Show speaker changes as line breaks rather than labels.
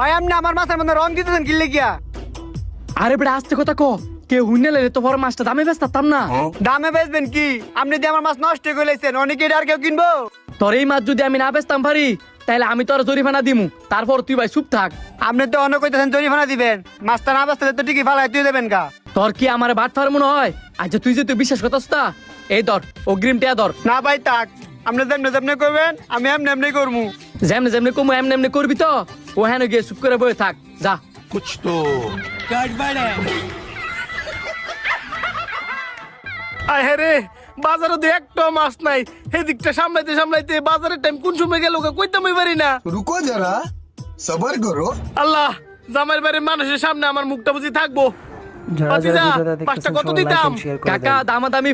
ভাই আপনি আমার মাছের মধ্যে রং দিতেছেন কি লেগিয়া?
আরে বেটা আস্তে কথা ক, কেউ হুইনে লাইলে তো বড় মাছটা দামে বেচতাম না।
দামে বেচবেন কি? আপনি দিয়ে আমার মাছ নষ্ট করে লাইছেন, অনেকে আর কেউ কিনবো?
তোর এই মাছ যদি আমি না বেচতাম পারি তাহলে আমি তোর জরিমানা দিমু, তারপর তুই ভাই চুপ থাক।
আপনি তো অনেক কইতেছেন জরিমানা দিবেন, মাছটা না বেচতে তো ঠিকই ফালাই তুই দেবেন কা?
তোর কি আমার বাট ফার মনে হয়? আচ্ছা তুই যে তুই বিশ্বাস করতাস তা, এই ধর অগ্রিম টিয়া ধর।
না ভাই থাক, আপনি যেমনি যেমনি করবেন আমি এমনি এমনি করবো।
যেমনে যেমনে কমু এমনি এমনি করবি তো, ও হ্যাঁ গিয়ে চুপ করে বয়ে থাক যা।
कुछ तो
আয় রে, বাজারে তো একটা মাছ নাই। এদিকটা সামলাইতে সামলাইতে বাজারের টাইম কোন সময় গেল কইতামই পারি না।
रुको जरा सबर करो।
আল্লাহ, জামাইর বাড়ির মানুষের সামনে আমার মুখটা বুঝি থাকবো। ভাতিজা, পাঁচটা কত দিতাম?
কাকা দামাদামি